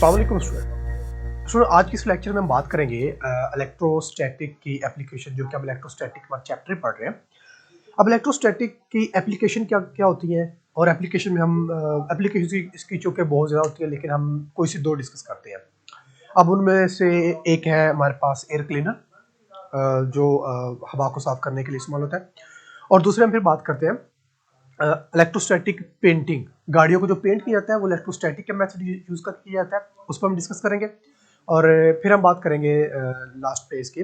अस्सलाम वालेकुम स्टूडेंट। आज की इस लेक्चर में हम बात करेंगे इलेक्ट्रोस्टैटिक की एप्लीकेशन, जो कि हम इलेक्ट्रोस्टैटिक हमारे चैप्टर पढ़ रहे हैं। अब इलेक्ट्रोस्टैटिक की एप्लीकेशन क्या क्या होती है, और एप्लीकेशन में हम एप्लीकेशन इसकी चूँकि बहुत ज़्यादा होती है, लेकिन हम कोई सी दो डिस्कस करते हैं। अब उनमें से एक है हमारे पास एयर क्लीनर, जो हवा को साफ करने के लिए इस्तेमाल होता है, और दूसरे हम फिर बात करते हैं इलेक्ट्रोस्टैटिक पेंटिंग। गाड़ियों को जो पेंट किया जाता है वो इलेक्ट्रोस्टैटिक का मेथड यूज़ कर किया जाता है, उस पर हम डिस्कस करेंगे। और फिर हम बात करेंगे लास्ट पे इसके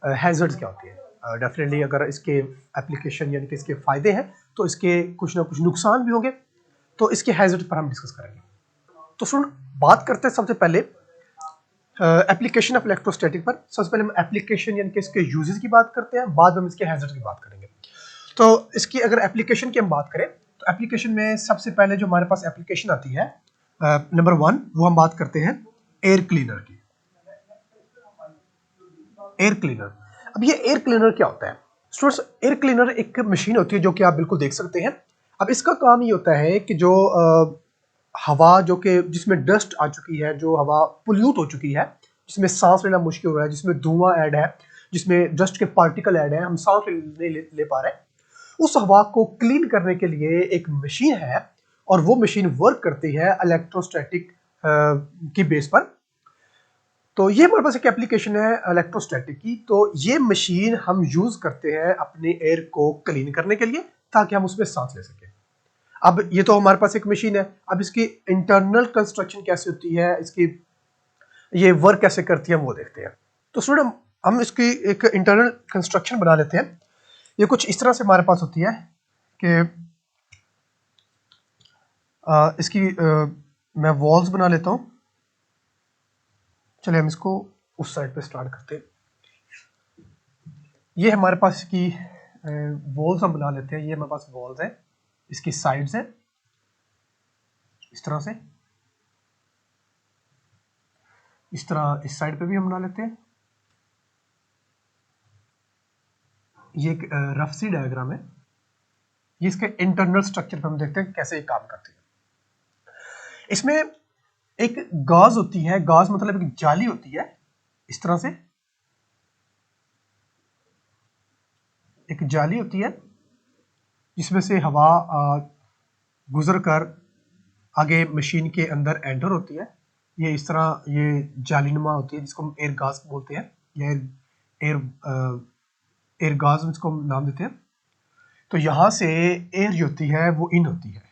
हैज़र्ड्स क्या होती है। डेफिनेटली अगर इसके एप्लीकेशन यानी कि इसके फ़ायदे हैं तो इसके कुछ ना कुछ नुकसान भी होंगे, तो इसके हैज़र्ड पर हम डिस्कस करेंगे। तो सुन, बात करते हैं सबसे पहले एप्लीकेशन ऑफ इलेक्ट्रोस्टैटिक पर। सबसे पहले हम एप्लीकेशन यानी कि इसके यूजेस की बात करते हैं, बाद में हम इसके हैज़र्ड की बात करेंगे। तो इसकी अगर एप्लीकेशन की हम बात करें तो एप्लीकेशन में सबसे पहले जो हमारे पास एप्लीकेशन आती है नंबर 1, वो हम बात करते हैं एयर क्लीनर की। एयर क्लीनर, अब ये एयर क्लीनर क्या होता है स्टूडेंट्स? एयर क्लीनर एक मशीन होती है जो कि आप बिल्कुल देख सकते हैं। अब इसका काम ये होता है कि जो हवा जो कि जिसमें डस्ट आ चुकी है, जो हवा पोल्यूट हो चुकी है, जिसमें सांस लेना मुश्किल हो रहा है, जिसमें धुआं ऐड है, जिसमें डस्ट के पार्टिकल ऐड है, हम सांस नहीं ले पा रहे, उस हवा को क्लीन करने के लिए एक मशीन है, और वो मशीन वर्क करती है इलेक्ट्रोस्टैटिक की बेस पर। तो ये हमारे पास एक एप्लीकेशन है इलेक्ट्रोस्टैटिक की। तो ये मशीन हम यूज करते हैं अपने एयर को क्लीन करने के लिए, ताकि हम उसमें सांस ले सकें। अब ये तो हमारे पास एक मशीन है, अब इसकी इंटरनल कंस्ट्रक्शन कैसे होती है, इसकी ये वर्क कैसे करती है, हम वो देखते हैं। तो स्टूडेंट, हम इसकी एक इंटरनल कंस्ट्रक्शन बना लेते हैं। ये कुछ इस तरह से हमारे पास होती है कि इसकी मैं वॉल्स बना लेता हूँ। चलिए हम इसको उस साइड पे स्टार्ट करते हैं। ये हमारे पास की वॉल्स हम बना लेते हैं। ये हमारे पास वॉल्स है, इसकी साइड्स है इस तरह से, इस तरह इस साइड पे भी हम बना लेते हैं। ये एक रफ सी डायग्राम है। ये इसके इंटरनल स्ट्रक्चर पे हम देखते हैं कैसे ये काम करती है। इसमें एक गाज होती है, गाज मतलब एक जाली होती है इस तरह से, एक जाली होती है जिसमें से हवा गुजर कर आगे मशीन के अंदर एंटर होती है। ये इस तरह ये जालीनुमा होती है, जिसको हम एयर गाज बोलते हैं, या एयर एयर गाज इसको हम नाम देते हैं। तो यहां से एयर जो होती है वो इन होती है,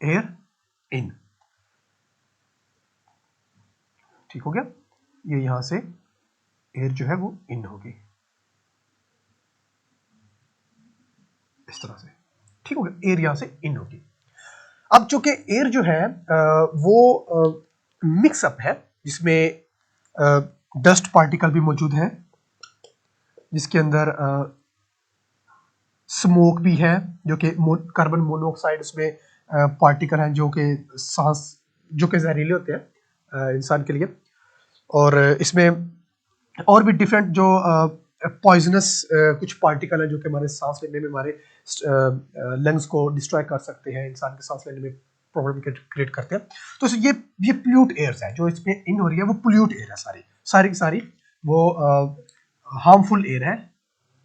एयर इन, ठीक हो गया। ये यहां से एयर जो है वो इन होगी इस तरह से, ठीक हो गया। एयर यहां से इन होगी। अब चूंकि एयर जो है वो मिक्सअप है, जिसमें डस्ट पार्टिकल भी मौजूद है, जिसके अंदर स्मोक भी है, जो कि कार्बन मोनोऑक्साइड उसमें पार्टिकल हैं, जो कि सांस जो कि जहरीले होते हैं इंसान के लिए। और इसमें और भी डिफरेंट जो पॉइजनस कुछ पार्टिकल हैं, जो कि हमारे सांस लेने में, हमारे लंग्स को डिस्ट्रॉय कर सकते हैं, इंसान के सांस लेने में प्रॉब्लम क्रिएट करते हैं। तो ये पोल्यूट एयर्स है, जो इसमें इन हो रही है वो पोल्यूट एयर है, सारी की सारी वो हार्मफुल एयर है।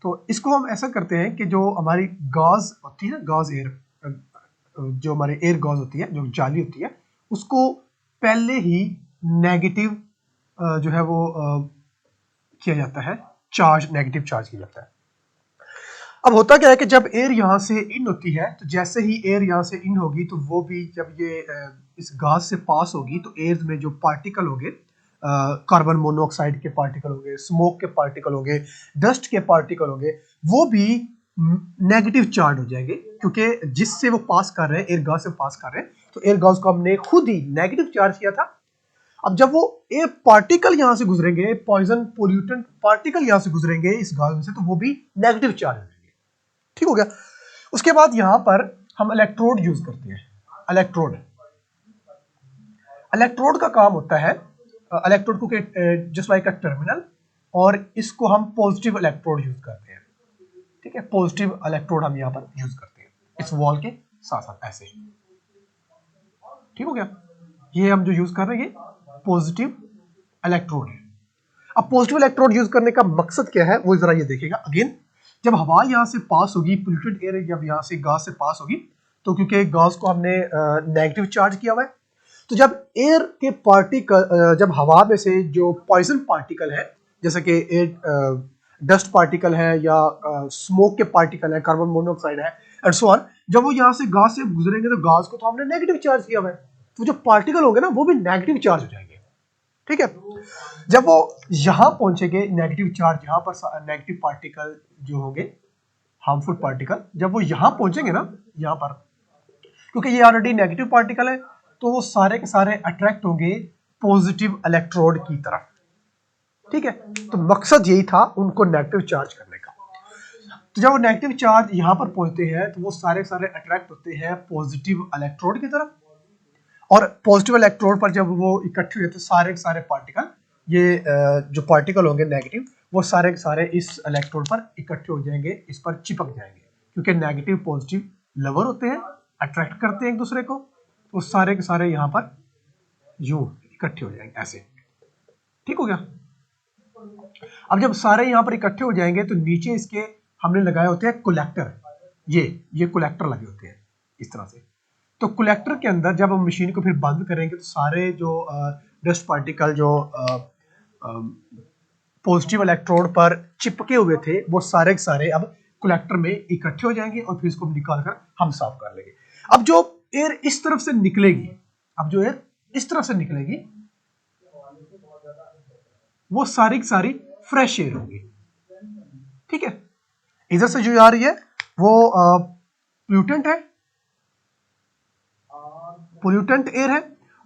तो इसको हम ऐसा करते हैं कि जो हमारी गॉज होती है ना, गॉज एयर, जो हमारे एयर गॉज होती है, जो जाली होती है, उसको पहले ही नेगेटिव जो है वो किया जाता है, चार्ज, नेगेटिव चार्ज किया जाता है। अब होता क्या है कि जब एयर यहाँ से इन होती है, तो जैसे ही एयर यहाँ से इन होगी, तो वो भी जब ये इस गैस से पास होगी, तो एयर में जो पार्टिकल होंगे, कार्बन मोनोऑक्साइड के पार्टिकल होंगे, स्मोक के पार्टिकल होंगे, डस्ट के पार्टिकल होंगे, वो भी नेगेटिव चार्ज हो जाएंगे, क्योंकि जिससे वो पास कर रहे हैं, एयर गैस से पास कर रहे हैं, तो एयर गैस को हमने खुद ही नेगेटिव चार्ज किया था। अब जब वो एयर पार्टिकल यहां से गुजरेंगे, पॉइजन पोल्यूटेंट पार्टिकल यहां से गुजरेंगे इस गैस से, तो वो भी नेगेटिव चार्ज हो जाएंगे, ठीक हो गया। उसके बाद यहां पर हम इलेक्ट्रोड यूज करते हैं। इलेक्ट्रोड, इलेक्ट्रोड का काम होता है, इलेक्ट्रोड को जस्ट लाइक अ टर्मिनल, और इसको हम पॉजिटिव इलेक्ट्रोड यूज करते हैं, ठीक है। पॉजिटिव इलेक्ट्रोड हम यहां पर यूज करते हैं इस वॉल के साथ साथ, ऐसे, ठीक हो गया। ये हम जो यूज कर रहे हैं ये पॉजिटिव इलेक्ट्रोड है। अब पॉजिटिव इलेक्ट्रोड यूज करने का मकसद क्या है वो जरा ये देखिएगा। अगेन जब हवा यहाँ से पास होगी, पोल्यूटेड एयर जब यहाँ से गैस से पास होगी, तो क्योंकि गैस को हमने नेगेटिव चार्ज किया हुआ है, तो जब एयर के पार्टिकल, जब हवा में से जो पॉइजन पार्टिकल है, जैसे कि एयर डस्ट पार्टिकल है या स्मोक के पार्टिकल है, कार्बन मोनोऑक्साइड है एंड सो ऑन, जब वो यहाँ से गैस से गुजरेंगे तो गैस को तो हमने नेगेटिव चार्ज किया हुआ है, तो जो पार्टिकल होंगे ना वो भी नेगेटिव चार्ज हो जाएंगे। ठीक है, जब वो यहाँ पहुंचेंगे नेगेटिव चार्ज, यहाँ पर नेगेटिव पार्टिकल जो होंगे, हार्मफुल पार्टिकल, जब वो यहाँ पहुंचेंगे ना, यहाँ पर, क्योंकि ये ऑलरेडी नेगेटिव पार्टिकल है, तो वो सारे के सारे अट्रैक्ट होंगे पॉजिटिव इलेक्ट्रोड की तरफ। ठीक है, तो मकसद यही था उनको नेगेटिव चार्ज करने का। तो जब वो नेगेटिव चार्ज यहाँ पर पहुंचते हैं तो वो सारे सारे अट्रैक्ट होते हैं पॉजिटिव इलेक्ट्रोड की तरफ, और पॉजिटिव इलेक्ट्रोड पर जब वो इकट्ठे हुए तो सारे के सारे पार्टिकल, ये जो पार्टिकल होंगे नेगेटिव, वो सारे के सारे इस इलेक्ट्रोड पर इकट्ठे हो जाएंगे, इस पर चिपक जाएंगे, क्योंकि नेगेटिव पॉजिटिव लवर होते हैं, अट्रैक्ट करते हैं एक दूसरे को, तो सारे के सारे यहाँ पर यूं इकट्ठे हो जाएंगे ऐसे। ठीक हो गया। अब जब सारे यहाँ पर इकट्ठे हो जाएंगे तो नीचे इसके हमने लगाए होते हैं कलेक्टर, ये कलेक्टर लगे होते हैं इस तरह से। तो कलेक्टर के अंदर जब हम मशीन को फिर बंद करेंगे तो सारे जो डस्ट पार्टिकल जो पॉजिटिव इलेक्ट्रोड पर चिपके हुए थे वो सारे के सारे अब कलेक्टर में इकट्ठे हो जाएंगे और फिर इसको निकाल कर हम साफ कर लेंगे। अब जो एयर इस तरफ से निकलेगी, अब जो एयर इस तरफ से निकलेगी वो सारी की सारी फ्रेश एयर होगी। ठीक है, इधर से जो आ रही है वो पोल्यूटेंट है, पोल्यूटेंट एयर है,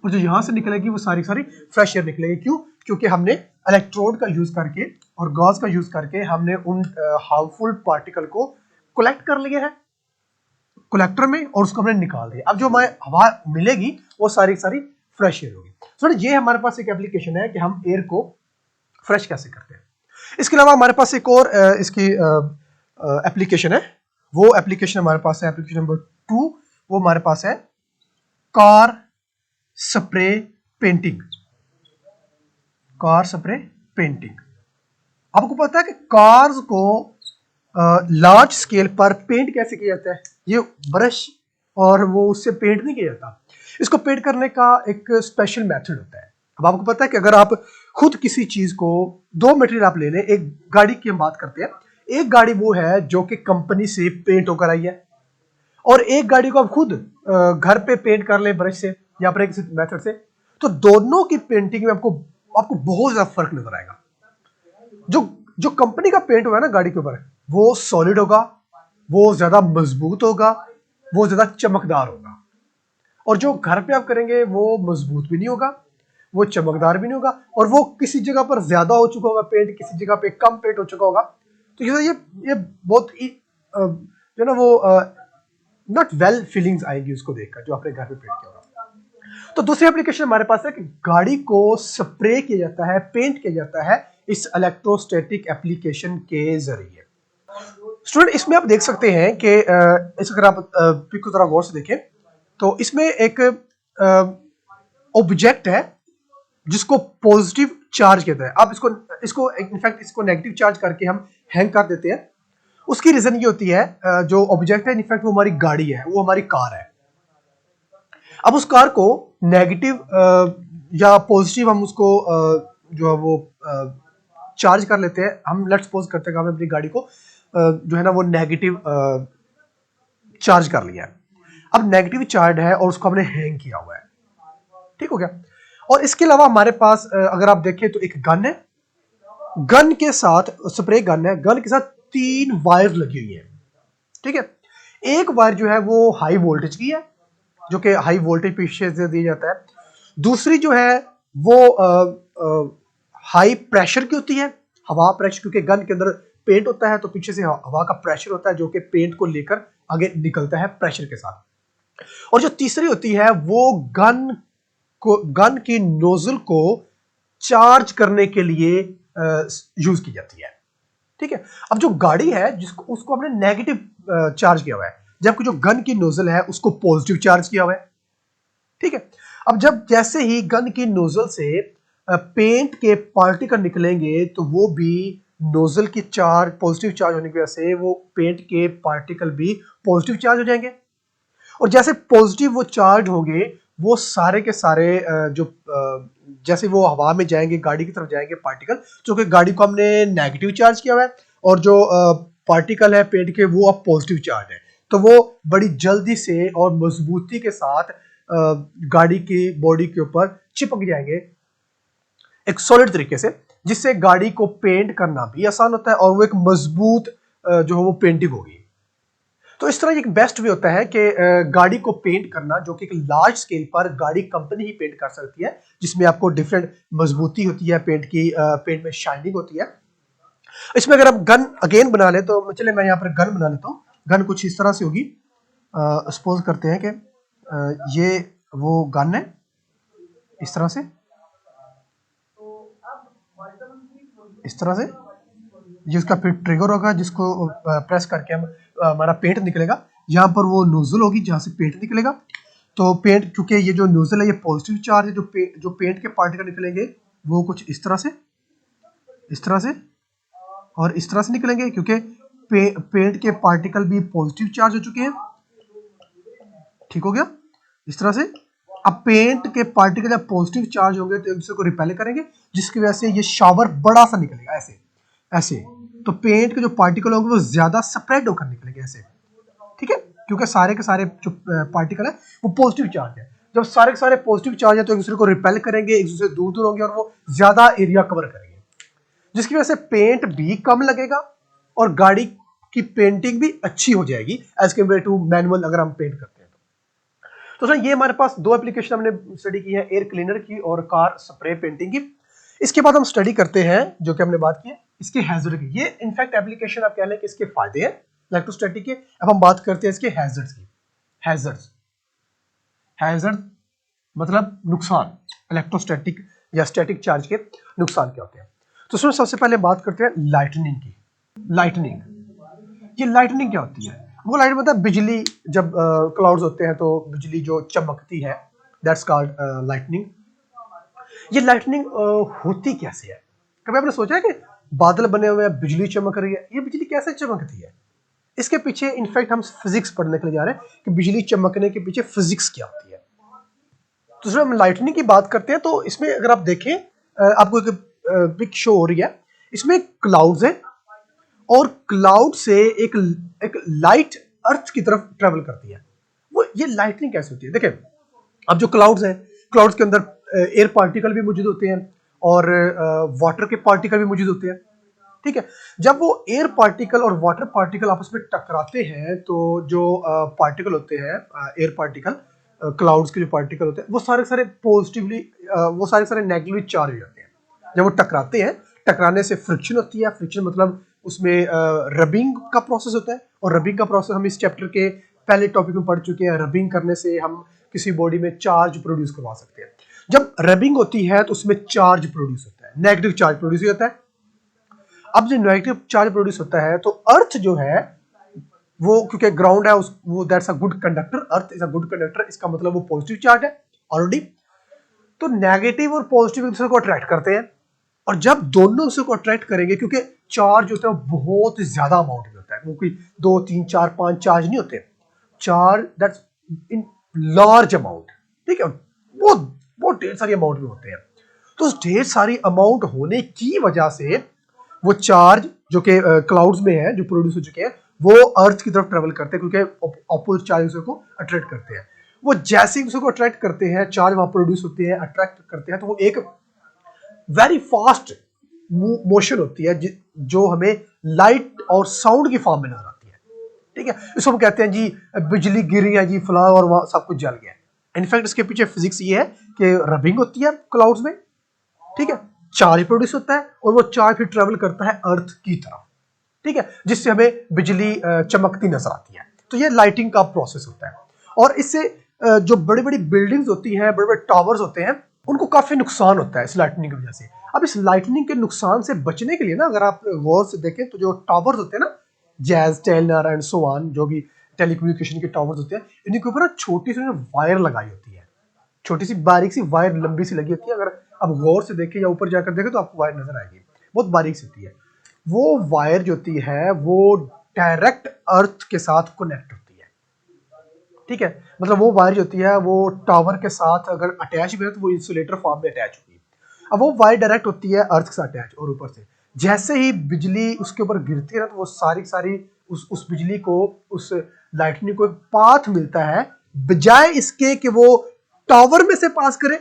और जो यहां से निकलेगी वो सारी सारी फ्रेश एयर निकलेगी। क्यों? क्योंकि हमने इलेक्ट्रोड का यूज करके और गैस का यूज करके हमने उन हार्मफुल पार्टिकल को कलेक्ट कर लिया है कलेक्टर में और उसको हमने निकाल दिया। अब जो हमें हवा मिलेगी वो सारी सारी फ्रेश एयर होगी। तो ये हमारे पास एक एप्लीकेशन है कि हम एयर को फ्रेश कैसे करते हैं। इसके अलावा हमारे पास एक और इसकी एप्लीकेशन है, वो एप्लीकेशन हमारे पास है एप्लीकेशन नंबर 2, वो हमारे पास है car spray painting. Car spray painting, आपको पता है कि कार्स को लार्ज स्केल पर पेंट कैसे किया जाता है? ये ब्रश और वो उससे पेंट नहीं किया जाता, इसको पेंट करने का एक स्पेशल मेथड होता है। अब आपको पता है कि अगर आप खुद किसी चीज को, दो मटेरियल आप ले लें, एक गाड़ी की हम बात करते हैं, एक गाड़ी वो है जो कि कंपनी से पेंट होकर आई है, और एक गाड़ी को आप खुद घर पे पेंट कर ले ब्रश से या फिर किसी मेथड से, तो दोनों की पेंटिंग में आपको बहुत ज्यादा फर्क नजर आएगा। जो कंपनी का पेंट हुआ है ना गाड़ी के ऊपर, वो सॉलिड होगा, वो ज्यादा मजबूत होगा, वो ज्यादा चमकदार होगा, और जो घर पे आप करेंगे वो मजबूत भी नहीं होगा, वो चमकदार भी नहीं होगा, और वो किसी जगह पर ज्यादा हो चुका होगा पेंट, किसी जगह पे कम पेंट हो चुका होगा। तो ये बहुत ही जो ना वो नॉट वेल फीलिंग्स आएगी उसको देखकर जो अपने घर पे पेंट किया होगा। तो दूसरी एप्लीकेशन हमारे पास है कि गाड़ी को स्प्रे किया जाता है, पेंट किया जाता है इस इलेक्ट्रोस्टैटिक एप्लीकेशन के जरिए। स्टूडेंट इसमें आप देख सकते हैं कि इस अगर आप पिक को जरा गौर से देखें तो इसमें एक ऑब्जेक्ट है जिसको पॉजिटिव चार्ज कहता है। अब इसको इनफैक्ट इसको नेगेटिव चार्ज करके हम हैंग कर देते हैं। उसकी रीजन ये होती है, जो ऑब्जेक्ट है इनफैक्ट वो हमारी गाड़ी है, वो हमारी कार है। अब उस कार को नेगेटिव या पॉजिटिव हम उसको जो है वो चार्ज कर लेते हैं। हम लेट्स सपोज करते हैं कि हमने अपनी गाड़ी को जो है ना वो नेगेटिव चार्ज कर लिया है। अब नेगेटिव चार्ज है और उसको हमने हैंग किया हुआ है। ठीक हो गया। और इसके अलावा हमारे पास अगर आप देखें तो एक गन है, गन के साथ स्प्रे गन है, गन के साथ 3 वायर लगी हुई है। ठीक है, एक वायर जो है वो हाई वोल्टेज की है, जो कि हाई वोल्टेज पीछे से दिया जाता है। दूसरी जो है वो हाई प्रेशर की होती है, हवा प्रेशर, क्योंकि गन के अंदर पेंट होता है तो पीछे से हवा का प्रेशर होता है जो कि पेंट को लेकर आगे निकलता है प्रेशर के साथ। और जो तीसरी होती है वो गन की नोजल को चार्ज करने के लिए यूज की जाती है। ठीक है, अब जो गाड़ी है उसको हमने नेगेटिव चार्ज किया हुआ है, जबकि जो गन की नोजल है उसको पॉजिटिव चार्ज किया हुआ है। ठीक है, अब जब जैसे ही गन की नोजल से पेंट के पार्टिकल निकलेंगे तो वो भी नोजल की चार्ज पॉजिटिव चार्ज होने की वजह से वो पेंट के पार्टिकल भी पॉजिटिव चार्ज हो जाएंगे। और जैसे पॉजिटिव वो चार्ज होंगे वो सारे के सारे जैसे वो हवा में जाएंगे, गाड़ी की तरफ जाएंगे पार्टिकल, क्योंकि गाड़ी को हमने नेगेटिव चार्ज किया हुआ है और जो पार्टिकल है पेंट के वो अब पॉजिटिव चार्ज है, तो वो बड़ी जल्दी से और मजबूती के साथ गाड़ी की बॉडी के ऊपर चिपक जाएंगे एक सॉलिड तरीके से, जिससे गाड़ी को पेंट करना भी आसान होता है और वो एक मजबूत जो है वो पेंटिंग होगी। तो इस तरह एक बेस्ट वे होता है कि गाड़ी को पेंट करना, जो कि एक लार्ज स्केल पर गाड़ी कंपनी ही पेंट कर सकती है, जिसमें आपको डिफरेंट मजबूती होती है पेंट की, पेंट में शाइनिंग होती है। इसमें अगर आप गन अगेन बना ले तो चले मैं यहाँ पर गन बना लेता हूँ। गन कुछ इस तरह से होगी। सपोज करते हैं कि ये वो गन है इस तरह से, इस तरह से ये उसका फिर ट्रिगर होगा जिसको प्रेस करके हम हमारा पेंट निकलेगा। यहाँ पर वो नोजल होगी जहाँ से पेंट निकलेगा। तो पेंट, क्योंकि ये जो नोजल है ये पॉजिटिव चार्ज है, जो पेंट के पार्टिकल निकलेंगे वो कुछ इस तरह से, इस तरह से और इस तरह से निकलेंगे, क्योंकि पेंट के पार्टिकल भी पॉजिटिव चार्ज हो चुके हैं। ठीक हो गया इस तरह से। अब पेंट के पार्टिकल जब पॉजिटिव चार्ज होंगे तो एक दूसरे को रिपेल करेंगे, जिसकी वजह से ये शावर बड़ा सा निकलेगा ऐसे ऐसे। तो पेंट के जो पार्टिकल होंगे वो ज्यादा स्प्रेड होकर निकलेंगे ऐसे, ठीक है, क्योंकि सारे के सारे जो पार्टिकल है वो पॉजिटिव चार्ज है। जब सारे के सारे पॉजिटिव चार्ज है तो एक दूसरे को रिपेल करेंगे, एक दूसरे से दूर दूर होंगे और वो ज्यादा एरिया कवर करेंगे, जिसकी वजह से पेंट भी कम लगेगा और गाड़ी की पेंटिंग भी अच्छी हो जाएगी एज कम्पेयर टू मैनुअल अगर हम पेंट करते हैं तो सर ये हमारे पास दो एप्लीकेशन हमने स्टडी की है, एयर क्लीनर की और कार स्प्रे पेंटिंग की। इसके बाद हम स्टडी करते हैं जो कि हमने बात की है इसके हैजर्ड की। ये इनफैक्ट एप्लीकेशन आप कह लें कि इसके फायदे हैं इलेक्ट्रोस्टैटिक के। अब हम बात करते हैं इसके हैजर्ड्स की। हैजर्ड्स, हैजर्ड मतलब नुकसान, इलेक्ट्रोस्टैटिक या स्टैटिक चार्ज के नुकसान क्या होते हैं। तो उसमें सबसे पहले बात करते हैं लाइटनिंग की। लाइटनिंग, ये लाइटनिंग क्या होती है? वो लाइट मतलब बिजली, जब क्लाउड्स होते हैं तो बिजली जो चमकती है, दैट्स कॉल्ड लाइटनिंग। ये लाइटनिंग होती कैसे है? कभी आपने सोचा है कि बादल बने हुए हैं, बिजली चमक रही है, ये बिजली कैसे चमकती है? इसके पीछे इनफैक्ट हम फिजिक्स पढ़ने के लिए जा रहे हैं कि बिजली चमकने के पीछे फिजिक्स क्या होती है। तो जब हम लाइटनिंग की बात करते हैं तो इसमें अगर आप देखें, आपको एक पिक शो हो रही है, इसमें क्लाउड्स है और क्लाउड से एक लाइट अर्थ की तरफ ट्रेवल करती है। वो ये लाइटनिंग कैसे होती है? देखिए, अब जो क्लाउड्स हैं, क्लाउड्स के अंदर एयर पार्टिकल भी मौजूद होते हैं और वाटर के पार्टिकल भी मौजूद होते हैं, ठीक है। जब वो एयर पार्टिकल और वाटर पार्टिकल आपस में टकराते हैं तो जो पार्टिकल होते हैं, एयर पार्टिकल, क्लाउड्स के जो पार्टिकल होते हैं वो सारे पॉजिटिवली, वो सारे नेगेटिवली चार्ज हो जाते हैं। जब वो टकराते हैं, टकराने से फ्रिक्शन होती है। फ्रिक्शन मतलब उसमें रबिंग का प्रोसेस होता है और रबिंग का प्रोसेस हम इस चैप्टर के पहले टॉपिक में पढ़ चुके हैं। रबिंग करने से हम किसी बॉडी में चार्ज प्रोड्यूस करवा सकते हैं। जब रबिंग होती है तो उसमें चार्ज प्रोड्यूस होता है, नेगेटिव चार्ज प्रोड्यूस होता है। अब जो नेगेटिव चार्ज प्रोड्यूस होता है तो अर्थ जो है वो, क्योंकि ग्राउंड है वो that's a good conductor, earth is a good conductor, इसका मतलब वो पॉजिटिव चार्ज है ऑलरेडी। तो नेगेटिव और पॉजिटिव एक दूसरे को अट्रैक्ट करते हैं और जब दोनों दूसरे को अट्रैक्ट करेंगे, क्योंकि चार्ज होता है बहुत ज्यादा अमाउंट में होता है, वो कोई 2 3 4 5 चार्ज नहीं होते, charge that's in large amount, ठीक है, बहुत बहुत ढेर सारी अमाउंट में होते हैं। तो उस ढेर सारी अमाउंट होने की वजह से वो चार्ज जो कि क्लाउड्स में है, जो प्रोड्यूस हो चुके हैं, वो अर्थ की तरफ ट्रेवल करते हैं क्योंकि ऑपोजिट चार्ज को अट्रैक्ट करते हैं। वो जैसे ही उसको अट्रैक्ट करते हैं, चार्ज वहां प्रोड्यूस होते हैं, अट्रैक्ट करते हैं, तो वो एक वेरी फास्ट मोशन होती है जो हमें लाइट और साउंड की फॉर्म में नजर आती है, ठीक है। इसको हम कहते हैं जी बिजली गिरी है जी फला और वहां सब कुछ जल गया। इनफैक्ट इसके पीछे फिजिक्स ये है कि रबिंग होती है क्लाउड्स में, ठीक है, चार्ज प्रोड्यूस होता है और वो चार्ज फिर ट्रेवल करता है अर्थ की तरफ, ठीक है, जिससे हमें बिजली चमकती नजर आती है। तो ये लाइटिंग का प्रोसेस होता है और इससे जो बड़ी बड़ी बिल्डिंग्स होती हैं, बड़े बड़े टावर्स होते हैं, उनको काफी नुकसान होता है इस लाइटनिंग की वजह से। अब इस लाइटनिंग के नुकसान से बचने के लिए ना, अगर आप गौर से देखें तो जो टावर्स होते हैं ना, जैज, टेलनर एंड सो ऑन, जो भी टेलीकम्युनिकेशन के टावर्स होते हैं, इनके ऊपर छोटी सी वायर लगाई होती है, छोटी सी बारीक सी वायर लंबी सी लगी होती है, अगर आप गौर से देखें या ऊपर जाकर देखें तो आपको वायर नजर आएगी, बहुत बारीक सी होती है। वो वायर जो होती है वो डायरेक्ट अर्थ के साथ कनेक्ट होती है, ठीक है। मतलब वो वायर जो होती है वो टावर के साथ अगर अटैच भी है तो वो इंसुलेटर फॉर्म में अटैच होगी। अब वो वायर डायरेक्ट होती है अर्थ के साथ अटैच, और ऊपर से जैसे ही बिजली उसके ऊपर गिरती है ना तो वो सारी सारी उस बिजली को, उस लाइटनिंग को एक पाथ मिलता है, बजाय इसके कि वो टावर में से पास करे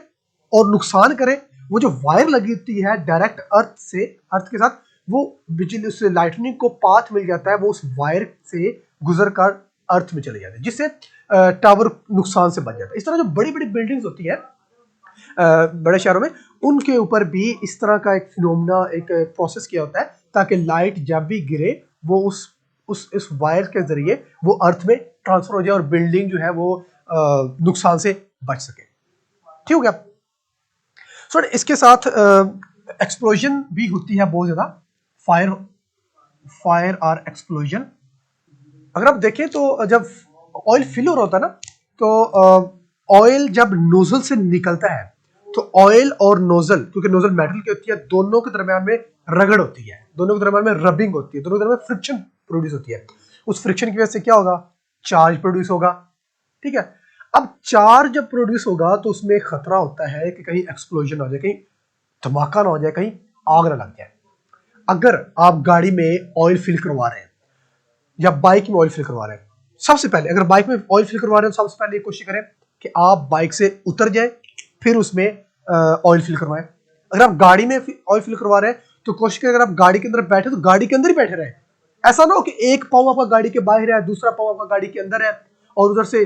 और नुकसान करे। वो जो वायर लगी होती है डायरेक्ट अर्थ से, अर्थ के साथ, वो बिजली उस लाइटनिंग को पाथ मिल जाता है, वो उस वायर से गुजर कर अर्थ में चले जाते हैं, जिससे टावर नुकसान से बच जाता है। इस तरह जो बड़ी बड़ी बिल्डिंग्स होती है बड़े शहरों में, उनके ऊपर भी इस तरह का एक फिनोमेना, एक प्रोसेस किया होता है ताकि लाइट जब भी गिरे वो उस वायर के जरिए वो अर्थ में ट्रांसफर हो जाए और बिल्डिंग जो है वो नुकसान से बच सके। ठीक हो गया। सो इसके साथ एक्सप्लोजन भी होती है बहुत ज्यादा, फायर और एक्सप्लोजन। अगर आप देखें तो जब ऑयल फिल हो रहा होता है ना, तो ऑयल जब नोजल से निकलता है तो ऑयल और नोजल, क्योंकि नोजल मेटल की होती है, दोनों के दरमियान में रगड़ होती है, दोनों के दरमियान में रबिंग होती है, दोनों के दरमियान फ्रिक्शन प्रोड्यूस होती है। उस फ्रिक्शन की वजह से क्या होगा, चार्ज प्रोड्यूस होगा, ठीक है। अब चार्ज जब प्रोड्यूस होगा तो उसमें खतरा होता है कि कहीं एक्सप्लोजन हो जाए, कहीं धमाका ना हो जाए, कहीं आग ना लग जाए। अगर आप गाड़ी में ऑयल फिल करवा रहे हैं या बाइक में ऑयल फिल करवा रहे हैं, सबसे पहले अगर बाइक में ऑयल फिल करवा रहे हैं तो सबसे पहले कोशिश करें कि आप बाइक से उतर जाए, फिर उसमें ऑयल फिल करवाएं। अगर आप गाड़ी में ऑयल फिल करवा रहे हैं तो कोशिश करें अगर आप गाड़ी के अंदर बैठे तो गाड़ी के अंदर ही बैठे रहे। ऐसा ना हो कि एक पाँव आपका गाड़ी के बाहर है, दूसरा पाँव आपका गाड़ी के अंदर है और उधर से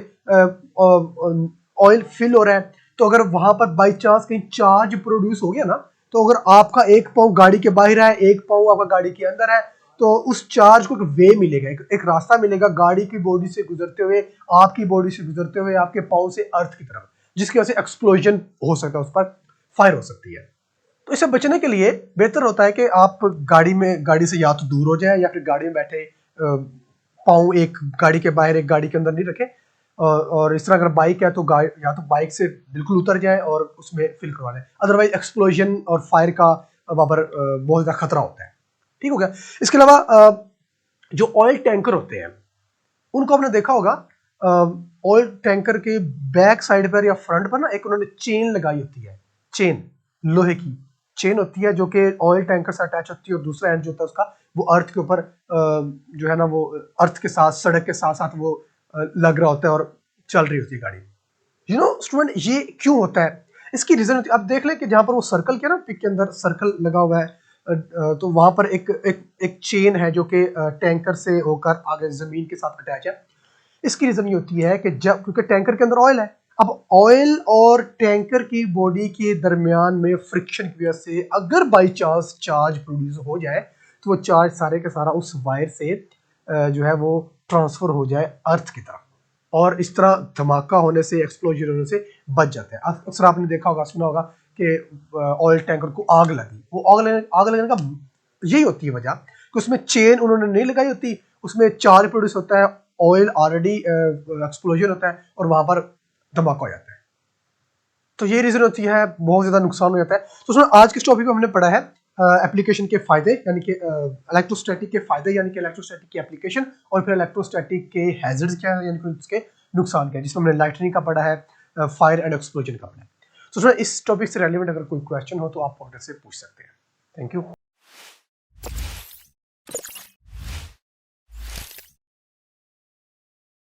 ऑयल फिल हो रहा है, तो अगर वहां पर बाई चांस कहीं चार्ज प्रोड्यूस हो गया ना, तो अगर आपका एक पाँव गाड़ी के बाहर है, एक पाँव आपका गाड़ी के अंदर है, तो उस चार्ज को एक वे मिलेगा, एक रास्ता मिलेगा गाड़ी की बॉडी से गुजरते हुए, आपकी बॉडी से गुजरते हुए, आपके पाँव से अर्थ की तरफ, जिसकी वजह से एक्सप्लोजन हो सकता है, उस पर फायर हो सकती है। तो इससे बचने के लिए बेहतर होता है कि आप गाड़ी से या तो दूर हो जाए या फिर गाड़ी में बैठे पाँव एक गाड़ी के बाहर एक गाड़ी के अंदर नहीं रखें, और इस तरह अगर बाइक है तो या तो बाइक से बिल्कुल उतर जाए और उसमें फिल करवा लें, अदरवाइज एक्सप्लोजन और फायर का वहां पर बहुत ज़्यादा खतरा होता है। ठीक हो गया। इसके अलावा जो ऑयल टैंकर होते हैं उनको आपने देखा होगा, ऑयल टैंकर के बैक साइड पर या फ्रंट पर ना एक उन्होंने चेन लगाई होती है, चेन, लोहे की चेन होती है जो कि ऑयल टैंकर से अटैच होती है, और दूसरा एंड जो होता है उसका वो अर्थ के ऊपर जो है ना वो अर्थ के साथ, सड़क के साथ साथ वो लग रहा होता है और चल रही होती है गाड़ी। यू नो स्टूडेंट, ये क्यों होता है, इसकी रीजन होती है। अब देख लें कि जहां पर वो सर्कल किया ना, पिक के अंदर सर्कल लगा हुआ है, तो वहां पर एक चेन है जो कि टैंकर से होकर आगे जमीन के साथ अटैच है। इसकी रीजन ये होती है कि जब, क्योंकि टैंकर के अंदर ऑयल है, अब ऑयल और टैंकर की बॉडी के दरमियान में फ्रिक्शन की वजह से अगर बाई चांस चार्ज प्रोड्यूस हो जाए तो वो चार्ज सारे का सारा उस वायर से जो है वो ट्रांसफर हो जाए अर्थ की तरफ, और इस तरह धमाका होने से, एक्सप्लोजन होने से बच जाते हैं। अक्सर आपने देखा होगा, सुना होगा कि ऑयल टैंकर को आग लगी, वो आग लगने का यही होती है वजह कि उसमें चेन उन्होंने नहीं लगाई होती, उसमें चार्ज प्रोड्यूस होता है, ऑयल ऑलरेडी एक्सप्लोजन होता है और वहां पर धमाका हो जाता है। तो ये रीजन होती है, बहुत ज्यादा नुकसान हो जाता है। तो उसमें आज के टॉपिक में हमने पढ़ा है एप्लीकेशन के फायदे, यानी कि इलेक्ट्रोस्टैटिक के फायदे, यानी कि इलेक्ट्रोस्टैटिक की एप्लीकेशन, और फिर इलेक्ट्रोस्टैटिक के हैजर्ड्स क्या है, यानी कि उसके नुकसान क्या है, जिसमें हमने लाइटनिंग का पढ़ा है, फायर एंड एक्सप्लोजन का पढ़ा है। तो इस टॉपिक से रेलिवेंट अगर कोई क्वेश्चन हो तो आप ऑर्डर से पूछ सकते हैं। Thank you.